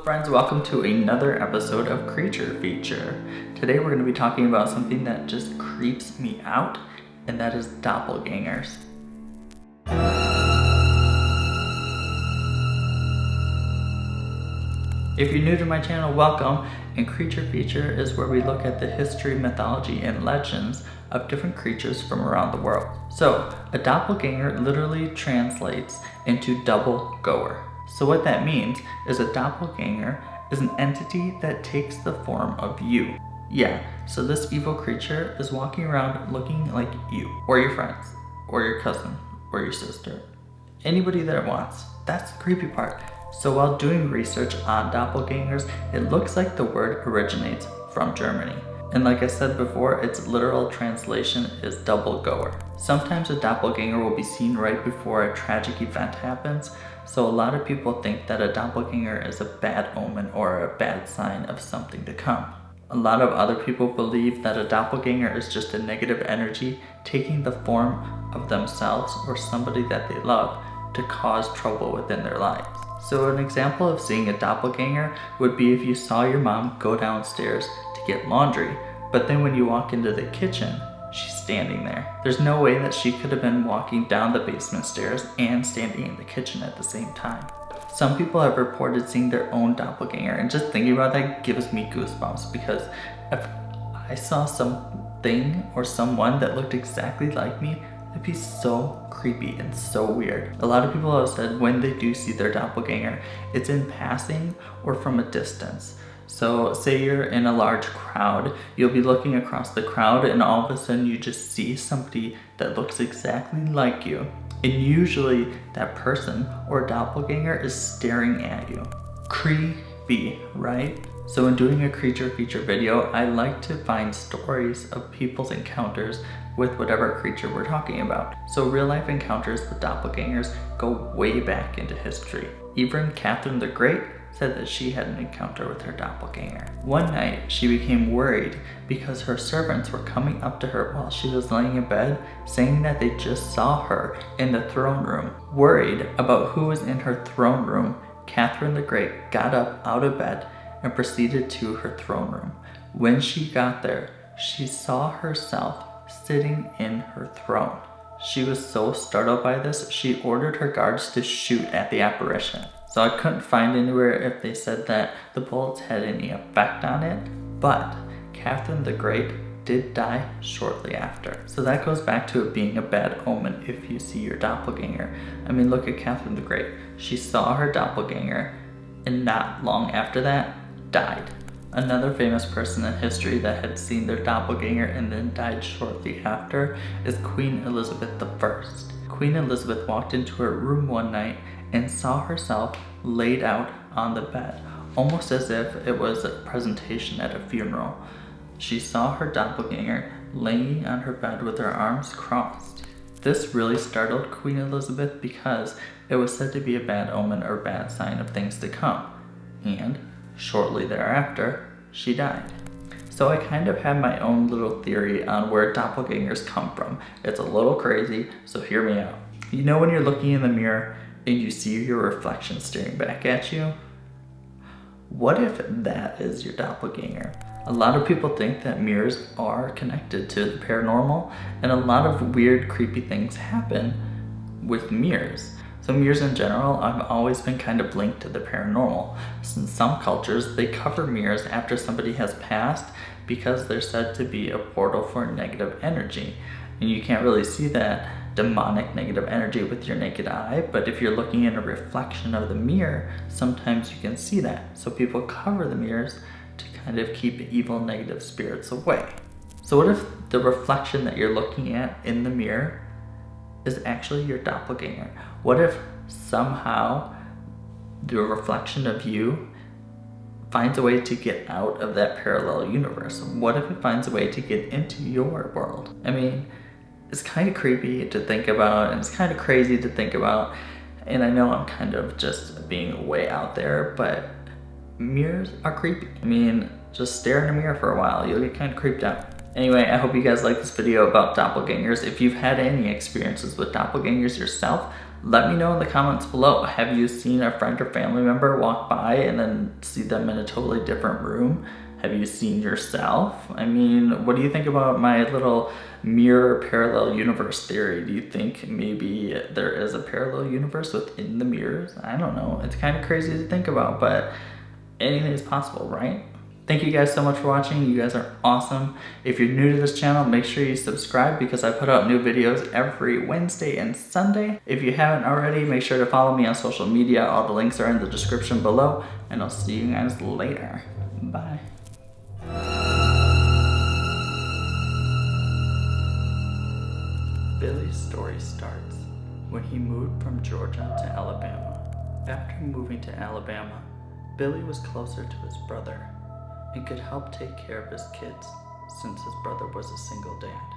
friends, welcome to another episode of Creature Feature. Today we're going to be talking about something that just creeps me out, and that is doppelgangers. If you're new to my channel, welcome, and Creature Feature is where we look at the history, mythology, and legends of different creatures from around the world. So, a doppelganger literally translates into double goer. So what that means is a doppelganger is an entity that takes the form of you. Yeah, so this evil creature is walking around looking like you, or your friends, or your cousin, or your sister. Anybody that it wants. That's the creepy part. So while doing research on doppelgangers, it looks like the word originates from Germany. And like I said before, its literal translation is double goer. Sometimes a doppelganger will be seen right before a tragic event happens, so a lot of people think that a doppelganger is a bad omen or a bad sign of something to come. A lot of other people believe that a doppelganger is just a negative energy taking the form of themselves or somebody that they love to cause trouble within their lives. So an example of seeing a doppelganger would be if you saw your mom go downstairs to get laundry, but then when you walk into the kitchen, she's standing there. There's no way that she could have been walking down the basement stairs and standing in the kitchen at the same time. Some people have reported seeing their own doppelganger, and just thinking about that gives me goosebumps, because if I saw something or someone that looked exactly like me, it'd be so creepy and so weird. A lot of people have said when they do see their doppelganger, it's in passing or from a distance. So say you're in a large crowd, you'll be looking across the crowd and all of a sudden you just see somebody that looks exactly like you. And usually that person or doppelganger is staring at you. Creepy, right? So in doing a creature feature video, I like to find stories of people's encounters with whatever creature we're talking about. So real life encounters with doppelgangers go way back into history. Even Catherine the Great said that she had an encounter with her doppelganger. One night, she became worried because her servants were coming up to her while she was laying in bed, saying that they just saw her in the throne room. Worried about who was in her throne room, Catherine the Great got up out of bed and proceeded to her throne room. When she got there, she saw herself sitting in her throne. She was so startled by this, she ordered her guards to shoot at the apparition. So I couldn't find anywhere if they said that the bullets had any effect on it, but Catherine the Great did die shortly after. So that goes back to it being a bad omen if you see your doppelganger. I mean, look at Catherine the Great. She saw her doppelganger and not long after that, died. Another famous person in history that had seen their doppelganger and then died shortly after is Queen Elizabeth I. Queen Elizabeth walked into her room one night and saw herself laid out on the bed, almost as if it was a presentation at a funeral. She saw her doppelganger laying on her bed with her arms crossed. This really startled Queen Elizabeth because it was said to be a bad omen or bad sign of things to come, and shortly thereafter, she died. So I kind of have my own little theory on where doppelgangers come from. It's a little crazy, so hear me out. You know when you're looking in the mirror and you see your reflection staring back at you? What if that is your doppelganger? A lot of people think that mirrors are connected to the paranormal, and a lot of weird, creepy things happen with mirrors. So mirrors in general have always been kind of linked to the paranormal. In some cultures, they cover mirrors after somebody has passed because they're said to be a portal for negative energy. And you can't really see that demonic negative energy with your naked eye, but if you're looking in a reflection of the mirror, sometimes you can see that. So people cover the mirrors to kind of keep evil negative spirits away. So what if the reflection that you're looking at in the mirror is actually your doppelganger? What if somehow the reflection of you finds a way to get out of that parallel universe? What if it finds a way to get into your world? I mean, it's kind of creepy to think about, and it's kind of crazy to think about, and I know I'm kind of just being way out there, but mirrors are creepy. I mean, just stare in a mirror for a while, you'll get kind of creeped out. Anyway, I hope you guys like this video about doppelgangers. If you've had any experiences with doppelgangers yourself, Let me know in the comments below. Have you seen a friend or family member walk by and then see them in a totally different room? Have you seen yourself? I mean, what do you think about my little mirror parallel universe theory? Do you think maybe there is a parallel universe within the mirrors? I don't know. It's kind of crazy to think about, but anything is possible, right? Thank you guys so much for watching. You guys are awesome. If you're new to this channel, make sure you subscribe because I put out new videos every Wednesday and Sunday. If you haven't already, make sure to follow me on social media. All the links are in the description below, and I'll see you guys later. Bye. Billy's story starts when he moved from Georgia to Alabama. After moving to Alabama, Billy was closer to his brother and could help take care of his kids since his brother was a single dad.